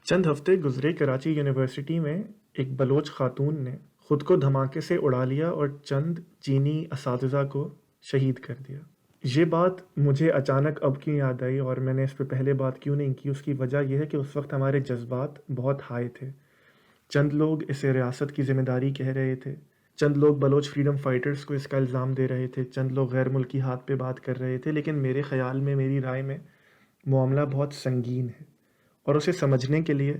چند ہفتے گزرے کراچی یونیورسٹی میں ایک بلوچ خاتون نے خود کو دھماکے سے اڑا لیا اور چند چینی اساتذہ کو شہید کر دیا۔ یہ بات مجھے اچانک اب کیوں یاد آئی اور میں نے اس پہ پہلے بات کیوں نہیں کی، اس کی وجہ یہ ہے کہ اس وقت ہمارے جذبات بہت ہائی تھے۔ چند لوگ اسے ریاست کی ذمہ داری کہہ رہے تھے، چند لوگ بلوچ فریڈم فائٹرز کو اس کا الزام دے رہے تھے، چند لوگ غیر ملکی ہاتھ پہ بات کر رہے تھے، لیکن میرے خیال میں، میری رائے میں، معاملہ بہت سنگین ہے اور اسے سمجھنے کے لیے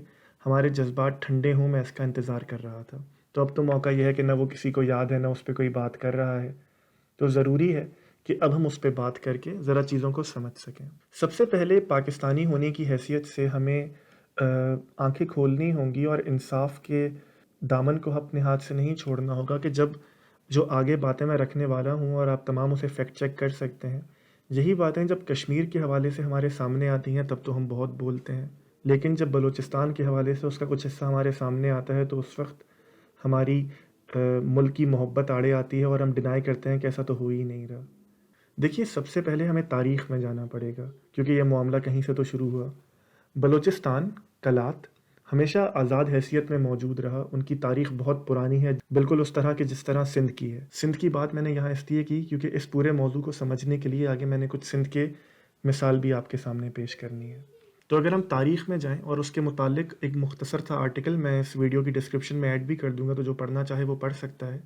ہمارے جذبات ٹھنڈے ہوں، میں اس کا انتظار کر رہا تھا۔ تو اب تو موقع یہ ہے کہ نہ وہ کسی کو یاد ہے، نہ اس پہ کوئی بات کر رہا ہے، تو ضروری ہے کہ اب ہم اس پہ بات کر کے ذرا چیزوں کو سمجھ سکیں۔ سب سے پہلے پاکستانی ہونے کی حیثیت سے ہمیں آنکھیں کھولنی ہوں گی اور انصاف کے دامن کو اپنے ہاتھ سے نہیں چھوڑنا ہوگا کہ جب جو آگے باتیں میں رکھنے والا ہوں اور آپ تمام اسے فیکٹ چیک کر سکتے ہیں، یہی باتیں جب کشمیر کے حوالے سے ہمارے سامنے آتی ہیں تب تو ہم بہت بولتے ہیں، لیکن جب بلوچستان کے حوالے سے اس کا کچھ حصہ ہمارے سامنے آتا ہے تو اس وقت ہماری ملک کی محبت آڑے آتی ہے اور ہم ڈینائی کرتے ہیں کہ ایسا تو ہو ہی نہیں رہا۔ دیکھیے، سب سے پہلے ہمیں تاریخ میں جانا پڑے گا کیونکہ یہ معاملہ کہیں سے تو شروع ہوا۔ بلوچستان، کلات، ہمیشہ آزاد حیثیت میں موجود رہا۔ ان کی تاریخ بہت پرانی ہے، بالکل اس طرح کہ جس طرح سندھ کی ہے۔ سندھ کی بات میں نے یہاں اس لیے کی کیونکہ اس پورے موضوع کو سمجھنے کے لیے آگے میں نے کچھ سندھ کے مثال بھی آپ کے سامنے پیش کرنی ہے۔ تو اگر ہم تاریخ میں جائیں اور اس کے متعلق ایک مختصر تھا آرٹیکل میں اس ویڈیو کی ڈسکرپشن میں ایڈ بھی کر دوں گا، تو جو پڑھنا چاہے وہ پڑھ سکتا ہے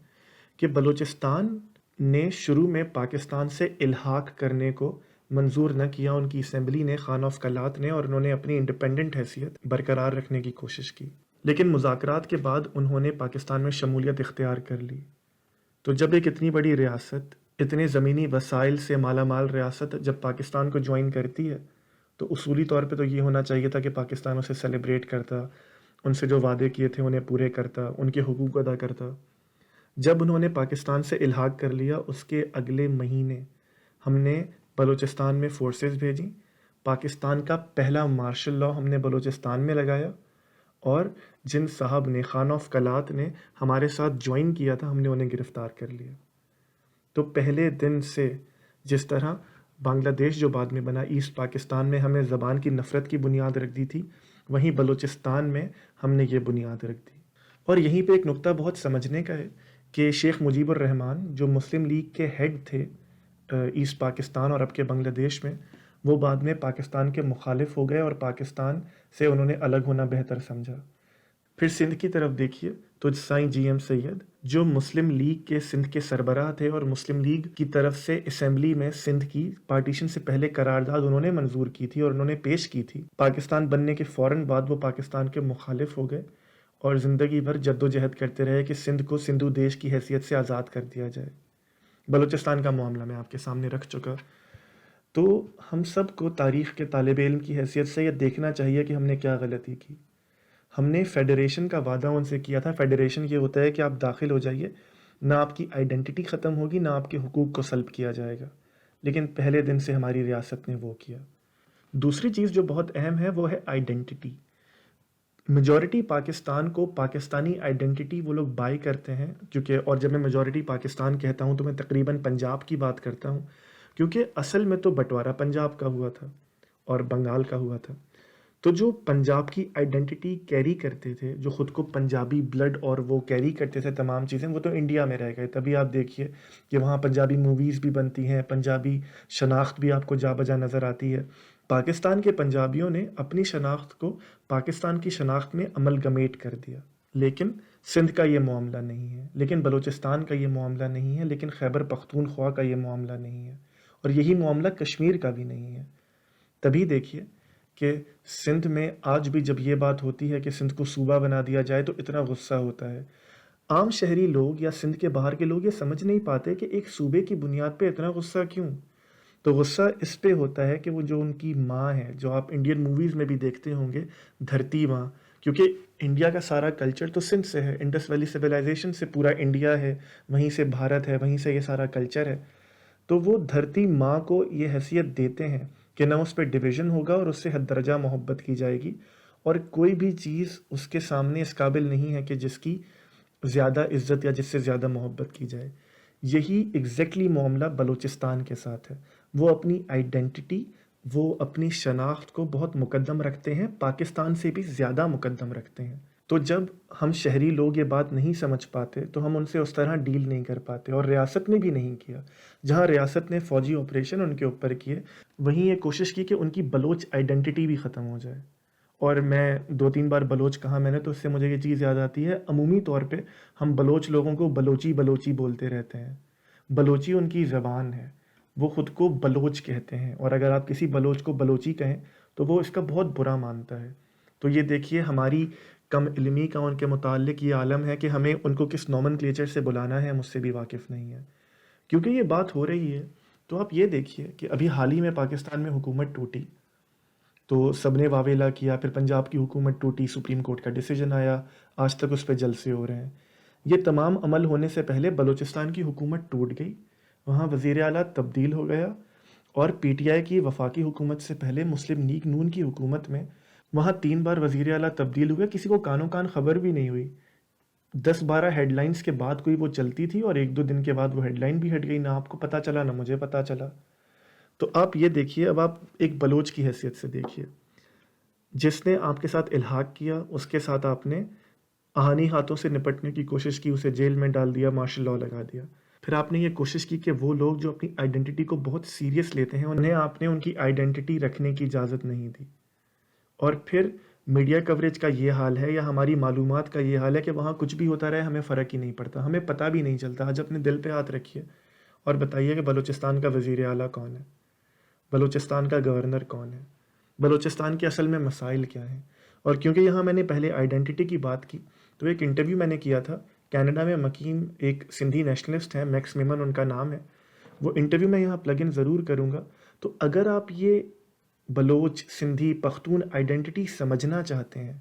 کہ بلوچستان نے شروع میں پاکستان سے الحاق کرنے کو منظور نہ کیا۔ ان کی اسمبلی نے، خان آف کلات نے، اور انہوں نے اپنی انڈیپینڈنٹ حیثیت برقرار رکھنے کی کوشش کی، لیکن مذاکرات کے بعد انہوں نے پاکستان میں شمولیت اختیار کر لی۔ تو جب ایک اتنی بڑی ریاست، اتنے زمینی وسائل سے مالا مال ریاست جب پاکستان کو جوائن کرتی ہے تو اصولی طور پہ تو یہ ہونا چاہیے تھا کہ پاکستان اسے سیلیبریٹ کرتا، ان سے جو وعدے کیے تھے انہیں پورے کرتا، ان کے حقوق ادا کرتا۔ جب انہوں نے پاکستان سے الحاق کر لیا، اس کے اگلے مہینے ہم نے بلوچستان میں فورسز بھیجیں، پاکستان کا پہلا مارشل لاء ہم نے بلوچستان میں لگایا، اور جن صاحب نے، خان آف کلات نے ہمارے ساتھ جوائن کیا تھا، ہم نے انہیں گرفتار کر لیا۔ تو پہلے دن سے جس طرح بنگلہ دیش جو بعد میں بنا، ایسٹ پاکستان میں ہمیں زبان کی نفرت کی بنیاد رکھ دی تھی، وہیں بلوچستان میں ہم نے یہ بنیاد رکھ دی۔ اور یہیں پہ ایک نقطہ بہت سمجھنے کا ہے کہ شیخ مجیب الرحمان جو مسلم لیگ کے ہیڈ تھے ایسٹ پاکستان اور اب کے بنگلہ دیش میں، وہ بعد میں پاکستان کے مخالف ہو گئے اور پاکستان سے انہوں نے الگ ہونا بہتر سمجھا۔ پھر سندھ کی طرف دیکھیے تو سائیں جی ایم سید جو مسلم لیگ کے سندھ کے سربراہ تھے اور مسلم لیگ کی طرف سے اسمبلی میں سندھ کی پارٹیشن سے پہلے قرارداد انہوں نے منظور کی تھی اور انہوں نے پیش کی تھی۔ پاکستان بننے کے فوراً بعد وہ پاکستان کے مخالف ہو گئے اور زندگی بھر جد و جہد کرتے رہے کہ سندھ کو سندھو دیش کی حیثیت سے آزاد کر دیا جائے۔ بلوچستان کا معاملہ میں آپ کے سامنے رکھ چکا۔ تو ہم سب کو تاریخ کے طالب علم کی حیثیت سے یہ دیکھنا چاہیے کہ ہم نے کیا غلطی کی۔ ہم نے فیڈریشن کا وعدہ ان سے کیا تھا۔ فیڈریشن یہ ہوتا ہے کہ آپ داخل ہو جائیے، نہ آپ کی آئیڈینٹی ختم ہوگی، نہ آپ کے حقوق کو سلب کیا جائے گا، لیکن پہلے دن سے ہماری ریاست نے وہ کیا۔ دوسری چیز جو بہت اہم ہے وہ ہے آئیڈینٹی۔ میجورٹی پاکستان کو پاکستانی آئیڈینٹی وہ لوگ بائی کرتے ہیں، کیونکہ، اور جب میں میجورٹی پاکستان کہتا ہوں تو میں تقریباً پنجاب کی بات کرتا ہوں، کیونکہ اصل میں تو بٹوارہ پنجاب کا ہوا تھا اور بنگال کا ہوا تھا۔ تو جو پنجاب کی آئیڈینٹی کیری کرتے تھے، جو خود کو پنجابی بلڈ اور وہ کیری کرتے تھے تمام چیزیں، وہ تو انڈیا میں رہ گئے۔ تبھی آپ دیکھیے کہ وہاں پنجابی موویز بھی بنتی ہیں، پنجابی شناخت بھی آپ کو جا بجا نظر آتی ہے۔ پاکستان کے پنجابیوں نے اپنی شناخت کو پاکستان کی شناخت میں املگمیٹ کر دیا، لیکن سندھ کا یہ معاملہ نہیں ہے، لیکن بلوچستان کا یہ معاملہ نہیں ہے، لیکن خیبر پختونخوا کا یہ معاملہ نہیں ہے، اور یہی معاملہ کشمیر کا بھی نہیں ہے۔ تبھی دیکھیے کہ سندھ میں آج بھی جب یہ بات ہوتی ہے کہ سندھ کو صوبہ بنا دیا جائے تو اتنا غصہ ہوتا ہے۔ عام شہری لوگ یا سندھ کے باہر کے لوگ یہ سمجھ نہیں پاتے کہ ایک صوبے کی بنیاد پہ اتنا غصہ کیوں۔ تو غصہ اس پہ ہوتا ہے کہ وہ جو ان کی ماں ہے، جو آپ انڈین موویز میں بھی دیکھتے ہوں گے، دھرتی ماں، کیونکہ انڈیا کا سارا کلچر تو سندھ سے ہے، انڈس ویلی سویلائزیشن سے پورا انڈیا ہے، وہیں سے بھارت ہے، وہیں سے یہ سارا کلچر ہے۔ تو وہ دھرتی ماں کو یہ حیثیت دیتے ہیں کہ نہ اس پہ ڈویژن ہوگا اور اس سے حد درجہ محبت کی جائے گی، اور کوئی بھی چیز اس کے سامنے اس قابل نہیں ہے کہ جس کی زیادہ عزت یا جس سے زیادہ محبت کی جائے۔ یہی ایگزیکٹلی معاملہ بلوچستان کے ساتھ ہے۔ وہ اپنی آئیڈینٹی وہ اپنی شناخت کو بہت مقدم رکھتے ہیں، پاکستان سے بھی زیادہ مقدم رکھتے ہیں۔ تو جب ہم شہری لوگ یہ بات نہیں سمجھ پاتے تو ہم ان سے اس طرح ڈیل نہیں کر پاتے، اور ریاست نے بھی نہیں کیا۔ جہاں ریاست نے فوجی آپریشن ان کے اوپر کیے، وہیں یہ کوشش کی کہ ان کی بلوچ آئیڈینٹی بھی ختم ہو جائے۔ اور میں 2-3 بار بلوچ کہا میں نے، تو اس سے مجھے یہ چیز یاد آتی ہے، عمومی طور پہ ہم بلوچ لوگوں کو بلوچی بلوچی بولتے رہتے ہیں۔ بلوچی ان کی زبان ہے، وہ خود کو بلوچ کہتے ہیں، اور اگر آپ کسی بلوچ کو بلوچی کہیں تو وہ اس کا بہت برا مانتا ہے۔ تو یہ دیکھیے ہماری کم علمی کا ان کے متعلق یہ عالم ہے کہ ہمیں ان کو کس نومن کلیچر سے بلانا ہے، ہم اس سے بھی واقف نہیں ہے۔ کیونکہ یہ بات ہو رہی ہے، تو آپ یہ دیکھیے کہ ابھی حال ہی میں پاکستان میں حکومت ٹوٹی تو سب نے واویلا کیا، پھر پنجاب کی حکومت ٹوٹی، سپریم کورٹ کا ڈیسیجن آیا، آج تک اس پہ جلسے ہو رہے ہیں۔ یہ تمام عمل ہونے سے پہلے بلوچستان کی حکومت ٹوٹ گئی، وہاں وزیر اعلیٰ تبدیل ہو گیا، اور پی ٹی آئی کی وفاقی حکومت سے پہلے مسلم لیگ نون کی حکومت میں وہاں 3 بار وزیر اعلیٰ تبدیل ہوئے، کسی کو کانوں کان خبر بھی نہیں ہوئی۔ 10-12 ہیڈ لائنز کے بعد کوئی وہ چلتی تھی، اور 1-2 دن کے بعد وہ ہیڈ لائن بھی ہٹ گئی، نہ آپ کو پتہ چلا نہ مجھے پتہ چلا۔ تو آپ یہ دیکھیے، اب آپ ایک بلوچ کی حیثیت سے دیکھیے، جس نے آپ کے ساتھ الحاق کیا، اس کے ساتھ آپ نے آہانی ہاتھوں سے نپٹنے کی کوشش کی، اسے جیل میں ڈال دیا، مارشل لاء لگا دیا۔ پھر آپ نے یہ کوشش کی کہ وہ لوگ جو اپنی آئیڈینٹی کو بہت سیریس لیتے ہیں، انہیں آپ نے ان کی آئیڈینٹی رکھنے کی اجازت نہیں دی۔ اور پھر میڈیا کوریج کا یہ حال ہے، یا ہماری معلومات کا یہ حال ہے کہ وہاں کچھ بھی ہوتا رہے ہمیں فرق ہی نہیں پڑتا، ہمیں پتہ بھی نہیں چلتا۔ آج اپنے دل پہ ہاتھ رکھیے اور بتائیے کہ بلوچستان کا وزیر اعلیٰ کون ہے، بلوچستان کا گورنر کون ہے، بلوچستان کے اصل میں مسائل کیا ہیں۔ اور کیونکہ یہاں میں نے پہلے آئیڈینٹی کی بات کی، تو ایک انٹرویو میں نے کیا تھا کینیڈا میں، مکین ایک سندھی نیشنلسٹ ہیں، میکس میمن ان کا نام ہے، وہ انٹرویو میں یہاں پلگ ان ضرور کروں گا۔ تو اگر آپ یہ بلوچ، سندھی، پختون آئیڈینٹی سمجھنا چاہتے ہیں،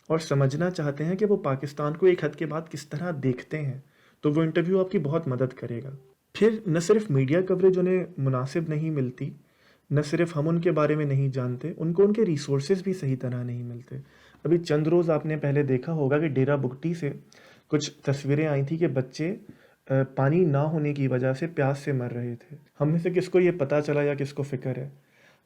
اور سمجھنا چاہتے ہیں کہ وہ پاکستان کو ایک حد کے بعد کس طرح دیکھتے ہیں، تو وہ انٹرویو آپ کی بہت مدد کرے گا۔ پھر نہ صرف میڈیا کوریج انہیں مناسب نہیں ملتی، نہ صرف ہم ان کے بارے میں نہیں جانتے، ان کو ان کے ریسورسز بھی صحیح طرح نہیں ملتے۔ ابھی چند روز آپ نے پہلے دیکھا ہوگا کہ ڈیرہ بگٹی سے کچھ تصویریں آئی تھیں کہ بچے پانی نہ ہونے کی وجہ سے پیاس سے مر رہے تھے۔ ہم میں سے کس کو یہ پتہ چلا یا کس کو فکر ہے؟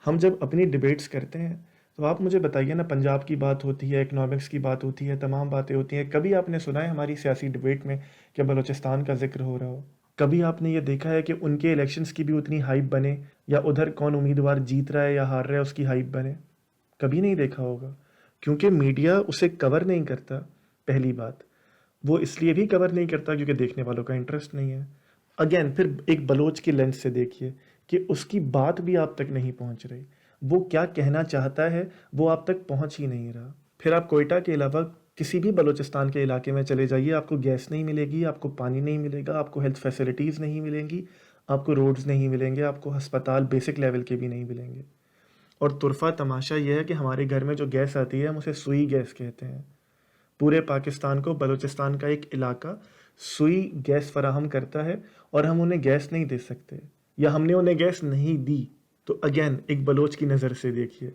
ہم جب اپنی ڈیبیٹس کرتے ہیں تو آپ مجھے بتائیے نا، پنجاب کی بات ہوتی ہے، اکنامکس کی بات ہوتی ہے، تمام باتیں ہوتی ہیں، کبھی آپ نے سنا ہے ہماری سیاسی ڈیبیٹ میں کہ بلوچستان کا ذکر ہو رہا ہو؟ کبھی آپ نے یہ دیکھا ہے کہ ان کے الیکشنز کی بھی اتنی ہائپ بنے، یا ادھر کون امیدوار جیت رہا ہے یا ہار رہا ہے اس کی ہائپ بنے؟ کبھی نہیں دیکھا ہوگا، کیونکہ میڈیا اسے کور نہیں کرتا۔ پہلی بات، وہ اس لیے بھی کور نہیں کرتا کیونکہ دیکھنے والوں کا انٹرسٹ نہیں ہے۔ اگین پھر ایک بلوچ کی لینس سے دیکھیے کہ اس کی بات بھی آپ تک نہیں پہنچ رہی، وہ کیا کہنا چاہتا ہے وہ آپ تک پہنچ ہی نہیں رہا۔ پھر آپ کوئٹہ کے علاوہ کسی بھی بلوچستان کے علاقے میں چلے جائیے، آپ کو گیس نہیں ملے گی، آپ کو پانی نہیں ملے گا، آپ کو ہیلتھ فیسلٹیز نہیں ملیں گی، آپ کو روڈز نہیں ملیں گے، آپ کو ہسپتال بیسک لیول کے بھی نہیں ملیں گے۔ اور طرفہ تماشا یہ ہے کہ ہمارے گھر میں جو گیس آتی ہے ہم اسے سوئی گیس کہتے ہیں۔ پورے پاکستان کو بلوچستان کا ایک علاقہ سوئی گیس فراہم کرتا ہے، اور ہم انہیں گیس نہیں دے سکتے، یا ہم نے انہیں گیس نہیں دی۔ تو اگین ایک بلوچ کی نظر سے دیکھیے،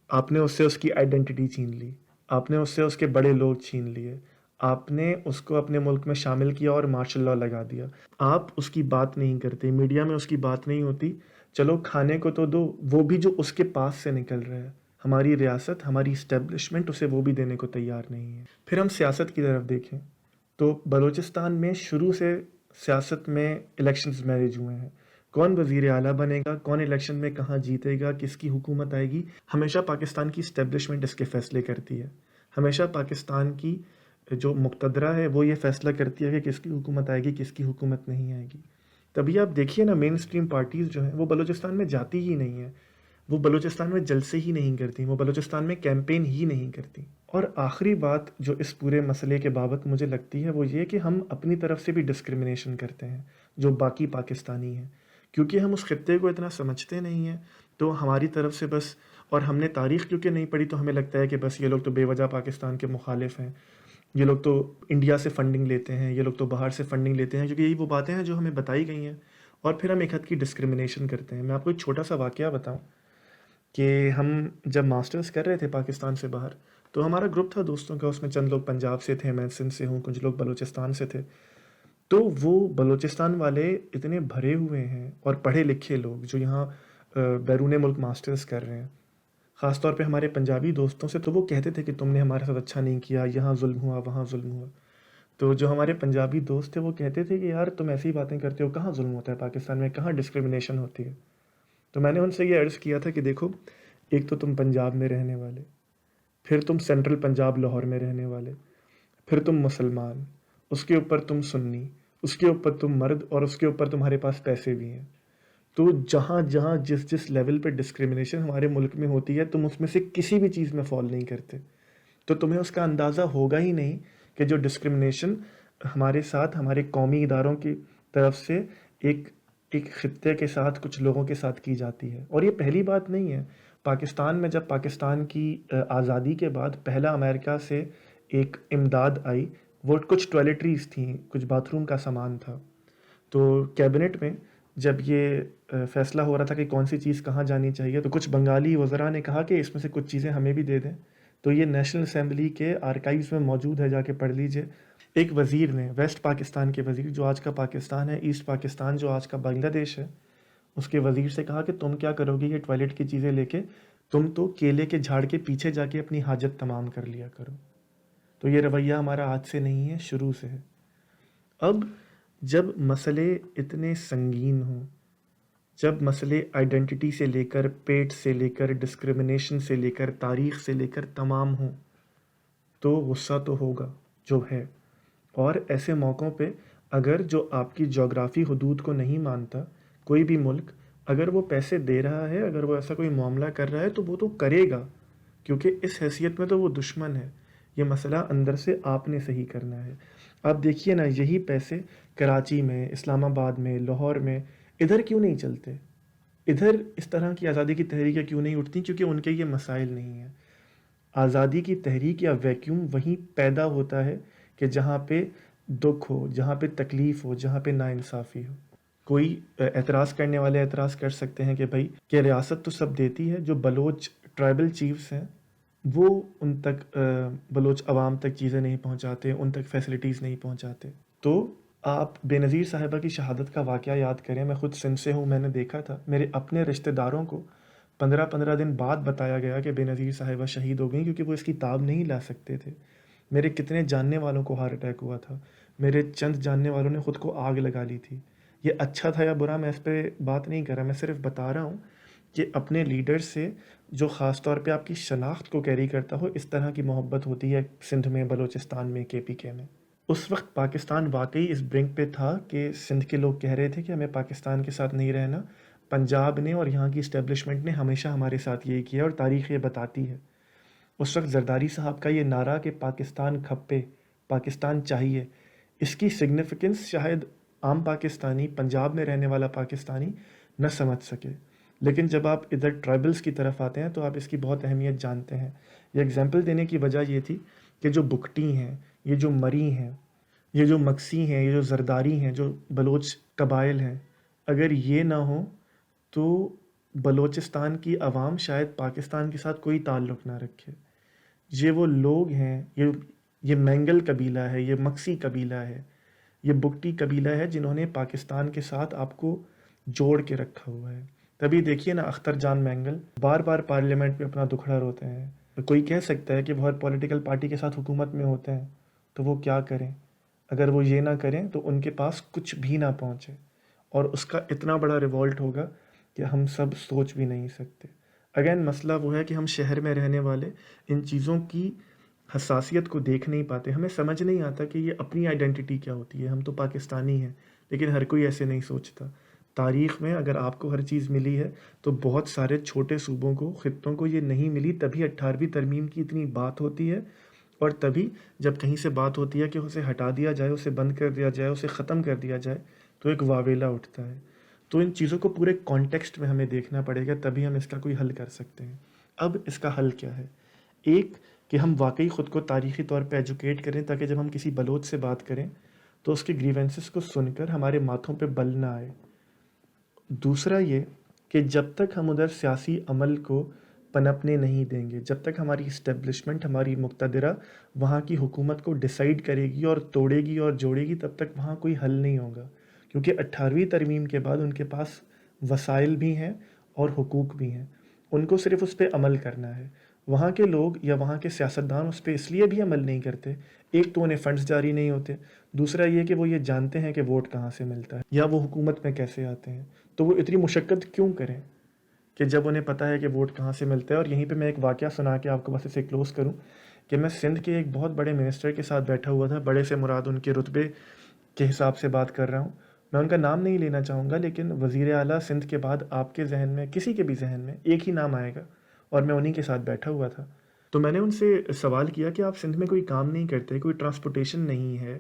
آپ نے اس سے اس کی آئیڈینٹی چھین لی، آپ نے اس سے اس کے بڑے لوگ چھین لیے، آپ نے اس کو اپنے ملک میں شامل کیا اور مارشل لاء لگا دیا۔ آپ اس کی بات نہیں کرتے، میڈیا میں اس کی بات نہیں ہوتی، چلو کھانے کو تو دو، وہ بھی جو اس کے پاس سے نکل رہا ہے، ہماری ریاست، ہماری اسٹیبلشمنٹ اسے وہ بھی دینے کو تیار نہیں ہے۔ پھر ہم سیاست کی طرف دیکھیں تو بلوچستان میں شروع سے سیاست میں الیکشنز مینیج ہوئے ہیں، کون وزیر اعلیٰ بنے گا، کون الیکشن میں کہاں جیتے گا، کس کی حکومت آئے گی، ہمیشہ پاکستان کی اسٹیبلشمنٹ اس کے فیصلے کرتی ہے۔ ہمیشہ پاکستان کی جو مقتدرہ ہے وہ یہ فیصلہ کرتی ہے کہ کس کی حکومت آئے گی، کس کی حکومت نہیں آئے گی۔ تبھی آپ دیکھیے نا، مین اسٹریم پارٹیز جو ہیں وہ بلوچستان میں جاتی ہی نہیں ہیں، وہ بلوچستان میں جلسے ہی نہیں کرتی، وہ بلوچستان میں کیمپین ہی نہیں کرتی۔ اور آخری بات جو اس پورے مسئلے کے بابت مجھے لگتی ہے وہ یہ کہ ہم اپنی طرف سے بھی ڈسکرمنیشن کرتے ہیں جو باقی پاکستانی ہیں، کیونکہ ہم اس خطے کو اتنا سمجھتے نہیں ہیں، تو ہماری طرف سے بس، اور ہم نے تاریخ کیونکہ نہیں پڑھی تو ہمیں لگتا ہے کہ بس یہ لوگ تو بے وجہ پاکستان کے مخالف ہیں، یہ لوگ تو انڈیا سے فنڈنگ لیتے ہیں، یہ لوگ تو باہر سے فنڈنگ لیتے ہیں، کیونکہ یہی وہ باتیں ہیں جو ہمیں بتائی گئی ہیں، اور پھر ہم ایک حد کی ڈسکرمنیشن کرتے ہیں۔ میں آپ کو ایک چھوٹا سا واقعہ بتاؤں کہ ہم جب ماسٹرز کر رہے تھے پاکستان سے باہر، تو ہمارا گروپ تھا دوستوں کا، اس میں چند لوگ پنجاب سے تھے، میں سندھ سے ہوں، کچھ لوگ بلوچستان سے تھے۔ تو وہ بلوچستان والے اتنے بھرے ہوئے ہیں اور پڑھے لکھے لوگ جو یہاں بیرون ملک ماسٹرز کر رہے ہیں، خاص طور پہ ہمارے پنجابی دوستوں سے، تو وہ کہتے تھے کہ تم نے ہمارے ساتھ اچھا نہیں کیا، یہاں ظلم ہوا، وہاں ظلم ہوا. تو جو ہمارے پنجابی دوست تھے وہ کہتے تھے کہ یار تم ایسی باتیں کرتے ہو، کہاں ظلم ہوتا ہے پاکستان میں، کہاں ڈسکرمنیشن ہوتی ہے. تو میں نے ان سے یہ عرض کیا تھا کہ دیکھو، ایک تو تم پنجاب میں رہنے والے، پھر تم سینٹرل پنجاب لاہور میں رہنے والے، پھر تم مسلمان، اس کے اوپر تم سنی، اس کے اوپر تم مرد، اور اس کے اوپر تمہارے پاس پیسے بھی ہیں. تو جہاں جہاں جس جس لیول پہ ڈسکرمنیشن ہمارے ملک میں ہوتی ہے، تم اس میں سے کسی بھی چیز میں فال نہیں کرتے. تو تمہیں اس کا اندازہ ہوگا ہی نہیں کہ جو ڈسکرمنیشن ہمارے ساتھ، ہمارے قومی اداروں کی طرف سے ایک ایک خطے کے ساتھ، کچھ لوگوں کے ساتھ کی جاتی ہے. اور یہ پہلی بات نہیں ہے. پاکستان میں جب پاکستان کی آزادی کے بعد پہلا امریکہ سے ایک امداد آئی، وہ کچھ ٹوائلٹریز تھیں، کچھ باتھ روم کا سامان تھا. تو کیبنٹ میں جب یہ فیصلہ ہو رہا تھا کہ کون سی چیز کہاں جانی چاہیے، تو کچھ بنگالی وزراء نے کہا کہ اس میں سے کچھ چیزیں ہمیں بھی دے دیں. تو یہ نیشنل اسمبلی کے آرکائیوز میں موجود ہے، جا کے پڑھ لیجئے. ایک وزیر نے، ویسٹ پاکستان کے وزیر، جو آج کا پاکستان ہے، ایسٹ پاکستان جو آج کا بنگلہ دیش ہے، اس کے وزیر سے کہا کہ تم کیا کرو گے یہ ٹوائلٹ کی چیزیں لے کے، تم تو کیلے کے جھاڑ کے پیچھے جا کے اپنی حاجت تمام کر لیا کرو. تو یہ رویہ ہمارا آج سے نہیں ہے، شروع سے ہے. اب جب مسئلے اتنے سنگین ہوں، جب مسئلے آئیڈینٹی سے لے کر، پیٹ سے لے کر، ڈسکرمنیشن سے لے کر، تاریخ سے لے کر تمام ہوں، تو غصہ تو ہوگا جو ہے. اور ایسے موقعوں پہ اگر جو آپ کی جغرافی حدود کو نہیں مانتا، کوئی بھی ملک اگر وہ پیسے دے رہا ہے، اگر وہ ایسا کوئی معاملہ کر رہا ہے، تو وہ تو کرے گا، کیونکہ اس حیثیت میں تو وہ دشمن ہے. یہ مسئلہ اندر سے آپ نے صحیح کرنا ہے. آپ دیکھیے نا، یہی پیسے کراچی میں، اسلام آباد میں، لاہور میں، ادھر کیوں نہیں چلتے؟ ادھر اس طرح کی آزادی کی تحریکیں کیوں نہیں اٹھتی؟ کیونکہ ان کے یہ مسائل نہیں ہیں. آزادی کی تحریک یا ویکیوم وہیں پیدا ہوتا ہے کہ جہاں پہ دکھ ہو، جہاں پہ تکلیف ہو، جہاں پہ ناانصافی ہو. کوئی اعتراض کرنے والے اعتراض کر سکتے ہیں کہ بھائی کہ ریاست تو سب دیتی ہے، جو بلوچ ٹرائبل چیفز ہیں وہ ان تک، بلوچ عوام تک چیزیں نہیں پہنچاتے، ان تک فیسلٹیز نہیں پہنچاتے. تو آپ بے نظیر صاحبہ کی شہادت کا واقعہ یاد کریں. میں خود سندھ سے ہوں، میں نے دیکھا تھا میرے اپنے رشتہ داروں کو 15 دن بعد بتایا گیا کہ بے نظیر صاحبہ شہید ہو گئیں، کیونکہ وہ اس کی تاب نہیں لا سکتے تھے. میرے کتنے جاننے والوں کو ہارٹ اٹیک ہوا تھا، میرے چند جاننے والوں نے خود کو آگ لگا لی تھی. یہ اچھا تھا یا برا، میں اس پہ بات نہیں کر رہا، میں صرف بتا رہا ہوں کہ اپنے لیڈر سے، جو خاص طور پہ آپ کی شناخت کو کیری کرتا ہو، اس طرح کی محبت ہوتی ہے سندھ میں، بلوچستان میں، KPK میں. اس وقت پاکستان واقعی اس برنک پہ تھا کہ سندھ کے لوگ کہہ رہے تھے کہ ہمیں پاکستان کے ساتھ نہیں رہنا. پنجاب نے اور یہاں کی اسٹیبلشمنٹ نے ہمیشہ ہمارے ساتھ یہی کیا، اور تاریخ یہ بتاتی ہے. اس وقت زرداری صاحب کا یہ نعرہ کہ پاکستان کھپے، پاکستان چاہیے، اس کی سگنیفیکنس شاید عام پاکستانی، پنجاب میں رہنے والا پاکستانی نہ سمجھ سکے. لیکن جب آپ ادھر ٹرائبلز کی طرف آتے ہیں تو آپ اس کی بہت اہمیت جانتے ہیں. یہ اگزامپل دینے کی وجہ یہ تھی کہ جو بکٹی ہیں، یہ جو مری ہیں، یہ جو مکسی ہیں، یہ جو زرداری ہیں، جو بلوچ قبائل ہیں، اگر یہ نہ ہوں تو بلوچستان کی عوام شاید پاکستان کے ساتھ کوئی تعلق نہ رکھے. یہ وہ لوگ ہیں، یہ مینگل قبیلہ ہے، یہ مکسی قبیلہ ہے، یہ بکٹی قبیلہ ہے، جنہوں نے پاکستان کے ساتھ آپ کو جوڑ کے رکھا ہوا ہے. تبھی دیکھیے نا، اختر جان مینگل بار بار پارلیمنٹ میں اپنا دکھڑا روتے ہیں. کوئی کہہ سکتا ہے کہ وہ ہر پولیٹیکل پارٹی کے ساتھ حکومت میں ہوتے ہیں، تو وہ کیا کریں؟ اگر وہ یہ نہ کریں تو ان کے پاس کچھ بھی نہ پہنچے، اور اس کا اتنا بڑا ریوولٹ ہوگا کہ ہم سب سوچ بھی نہیں سکتے. اگین مسئلہ وہ ہے کہ ہم شہر میں رہنے والے ان چیزوں کی حساسیت کو دیکھ نہیں پاتے. ہمیں سمجھ نہیں آتا کہ یہ اپنی آئیڈینٹی کیا ہوتی ہے. ہم تو پاکستانی ہیں، لیکن ہر کوئی ایسے نہیں سوچتا. تاریخ میں اگر آپ کو ہر چیز ملی ہے تو بہت سارے چھوٹے صوبوں کو، خطوں کو یہ نہیں ملی. تبھی 18ویں ترمیم کی اتنی بات ہوتی ہے، اور تبھی جب کہیں سے بات ہوتی ہے کہ اسے ہٹا دیا جائے، اسے بند کر دیا جائے، اسے ختم کر دیا جائے، تو ایک واویلا اٹھتا ہے. تو ان چیزوں کو پورے کانٹیکسٹ میں ہمیں دیکھنا پڑے گا، تبھی ہم اس کا کوئی حل کر سکتے ہیں. اب اس کا حل کیا ہے؟ ایک، کہ ہم واقعی خود کو تاریخی طور پہ ایجوکیٹ کریں، تاکہ جب ہم کسی بلوچ سے بات کریں تو اس کے گریونسز کو سن کر ہمارے ماتھوں پہ بل نہ آئے. دوسرا یہ کہ جب تک ہم ادھر سیاسی عمل کو پنپنے نہیں دیں گے، جب تک ہماری اسٹیبلشمنٹ، ہماری مقتدرہ وہاں کی حکومت کو ڈیسائیڈ کرے گی اور توڑے گی اور جوڑے گی، تب تک وہاں کوئی حل نہیں ہوگا. کیونکہ 18ویں ترمیم کے بعد ان کے پاس وسائل بھی ہیں اور حقوق بھی ہیں، ان کو صرف اس پہ عمل کرنا ہے۔ وہاں کے لوگ یا وہاں کے سیاستدان اس پہ اس لیے بھی عمل نہیں کرتے، ایک تو انہیں فنڈز جاری نہیں ہوتے، دوسرا یہ کہ وہ یہ جانتے ہیں کہ ووٹ کہاں سے ملتا ہے یا وہ حکومت میں کیسے آتے ہیں، تو وہ اتنی مشقت کیوں کریں کہ جب انہیں پتہ ہے کہ ووٹ کہاں سے ملتا ہے۔ اور یہیں پہ میں ایک واقعہ سنا کے آپ کو بس اسے کلوز کروں کہ میں سندھ کے ایک بہت بڑے منسٹر کے ساتھ بیٹھا ہوا تھا، بڑے سے مراد ان کے رتبے کے حساب سے بات کر رہا ہوں، میں ان کا نام نہیں لینا چاہوں گا، لیکن وزیر اعلیٰ سندھ کے بعد آپ کے ذہن میں کسی کے بھی ذہن میں ایک ہی نام آئے گا، اور میں انہی کے ساتھ بیٹھا ہوا تھا۔ تو میں نے ان سے سوال کیا کہ آپ سندھ میں کوئی کام نہیں کرتے، کوئی ٹرانسپورٹیشن نہیں ہے،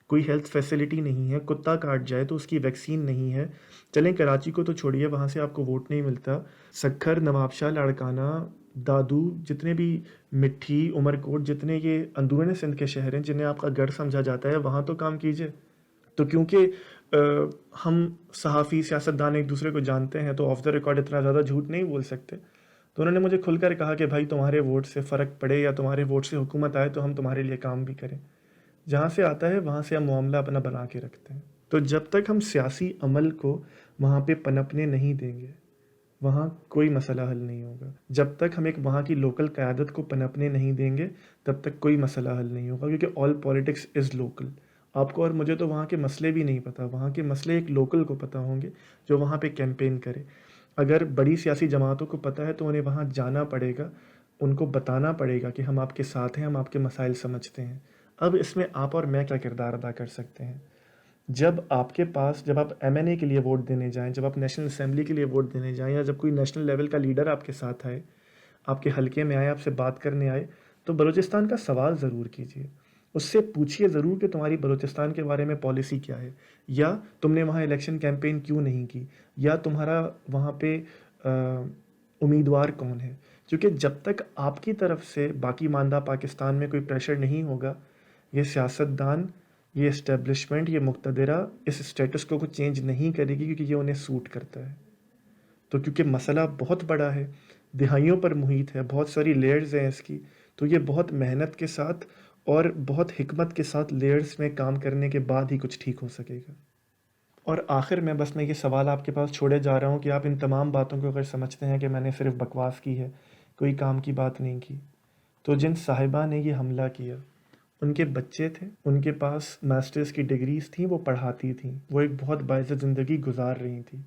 کوئی ہیلتھ فیسلٹی نہیں ہے، کتا کاٹ جائے تو اس کی ویکسین نہیں ہے، چلیں کراچی کو تو چھوڑیے، وہاں سے آپ کو ووٹ نہیں ملتا، سکھر، نواب شاہ، لاڑکانہ، دادو، جتنے بھی مٹھی، عمر کوٹ، جتنے یہ اندرون سندھ کے شہر ہیں جنہیں آپ کا گڑھ سمجھا جاتا ہے، وہاں تو کام کیجیے۔ تو کیونکہ ہم صحافی سیاستدان ایک دوسرے کو جانتے ہیں تو آف دا ریکارڈ اتنا زیادہ جھوٹ نہیں بول سکتے، تو انہوں نے مجھے کھل کر کہا کہ بھائی تمہارے ووٹ سے فرق پڑے یا تمہارے ووٹ سے حکومت آئے تو ہم تمہارے لیے کام بھی کریں، جہاں سے آتا ہے وہاں سے ہم معاملہ اپنا بنا کے رکھتے ہیں۔ تو جب تک ہم سیاسی عمل کو وہاں پہ پنپنے نہیں دیں گے وہاں کوئی مسئلہ حل نہیں ہوگا، جب تک ہم ایک وہاں کی لوکل قیادت کو پنپنے نہیں دیں گے تب تک کوئی مسئلہ حل نہیں ہوگا، کیونکہ آل پولیٹکس از لوکل۔ آپ کو اور مجھے تو وہاں کے مسئلے بھی نہیں پتہ، وہاں کے مسئلے ایک لوکل کو پتہ ہوں گے جو وہاں پہ کیمپین کرے۔ اگر بڑی سیاسی جماعتوں کو پتہ ہے تو انہیں وہاں جانا پڑے گا، ان کو بتانا پڑے گا کہ ہم آپ کے ساتھ ہیں، ہم آپ کے مسائل سمجھتے ہیں۔ اب اس میں آپ اور میں کیا کردار ادا کر سکتے ہیں؟ جب آپ کے پاس، جب آپ ایم این اے کے لیے ووٹ دینے جائیں، جب آپ نیشنل اسمبلی کے لیے ووٹ دینے جائیں، یا جب کوئی نیشنل لیول کا لیڈر آپ کے ساتھ آئے، آپ کے حلقے میں آئے، آپ سے بات کرنے آئے، تو بلوچستان کا سوال ضرور کیجیے، اس سے پوچھیے ضرور کہ تمہاری بلوچستان کے بارے میں پالیسی کیا ہے، یا تم نے وہاں الیکشن کیمپین کیوں نہیں کی، یا تمہارا وہاں پہ امیدوار کون ہے، کیونکہ جب تک آپ کی طرف سے باقی ماندہ پاکستان میں کوئی پریشر نہیں ہوگا، یہ سیاستدان، یہ اسٹیبلشمنٹ، یہ مقتدرہ اس اسٹیٹس کو چینج نہیں کرے گی، کیونکہ یہ انہیں سوٹ کرتا ہے۔ تو کیونکہ مسئلہ بہت بڑا ہے، دہائیوں پر محیط ہے، بہت ساری لیئرز ہیں اس کی، تو یہ بہت محنت کے ساتھ اور بہت حکمت کے ساتھ لیئرز میں کام کرنے کے بعد ہی کچھ ٹھیک ہو سکے گا۔ اور آخر میں بس میں یہ سوال آپ کے پاس چھوڑے جا رہا ہوں کہ آپ ان تمام باتوں کو اگر سمجھتے ہیں کہ میں نے صرف بکواس کی ہے، کوئی کام کی بات نہیں کی، تو جن صاحبہ نے یہ حملہ کیا ان کے بچے تھے، ان کے پاس ماسٹرز کی ڈگریز تھیں، وہ پڑھاتی تھیں، وہ ایک بہت باعث زندگی گزار رہی تھیں۔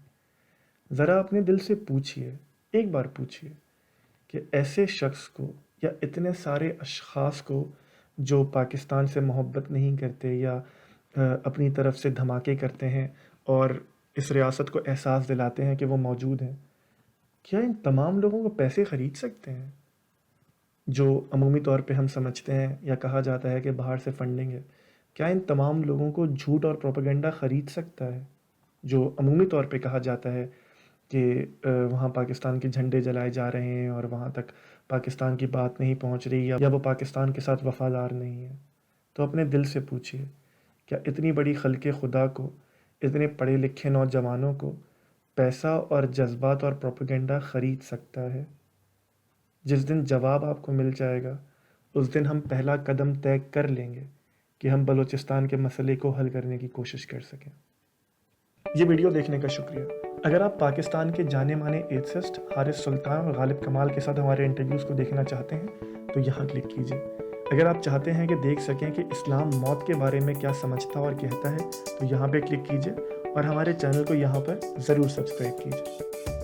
ذرا اپنے دل سے پوچھئے، ایک بار پوچھئے کہ ایسے شخص کو یا اتنے سارے اشخاص کو جو پاکستان سے محبت نہیں کرتے یا اپنی طرف سے دھماکے کرتے ہیں اور اس ریاست کو احساس دلاتے ہیں کہ وہ موجود ہیں، کیا ان تمام لوگوں کو پیسے خرید سکتے ہیں جو عمومی طور پہ ہم سمجھتے ہیں یا کہا جاتا ہے کہ باہر سے فنڈنگ ہے؟ کیا ان تمام لوگوں کو جھوٹ اور پروپیگنڈا خرید سکتا ہے جو عمومی طور پہ کہا جاتا ہے کہ وہاں پاکستان کے جھنڈے جلائے جا رہے ہیں اور وہاں تک پاکستان کی بات نہیں پہنچ رہی یا وہ پاکستان کے ساتھ وفادار نہیں ہے؟ تو اپنے دل سے پوچھئے، کیا اتنی بڑی خلق خدا کو، اتنے پڑھے لکھے نوجوانوں کو پیسہ اور جذبات اور پروپیگنڈا خرید سکتا ہے؟ جس دن جواب آپ کو مل جائے گا اس دن ہم پہلا قدم طے کر لیں گے کہ ہم بلوچستان کے مسئلے کو حل کرنے کی کوشش کر سکیں۔ یہ ویڈیو دیکھنے کا شکریہ۔ اگر آپ پاکستان کے جانے مانے ایتھسسٹ حارث سلطان اور غالب کمال کے ساتھ ہمارے انٹرویوز کو دیکھنا چاہتے ہیں تو یہاں کلک کیجیے۔ اگر آپ چاہتے ہیں کہ دیکھ سکیں کہ اسلام موت کے بارے میں کیا سمجھتا اور کہتا ہے تو یہاں پہ کلک کیجیے، اور ہمارے چینل کو یہاں پر ضرور سبسکرائب کیجیے۔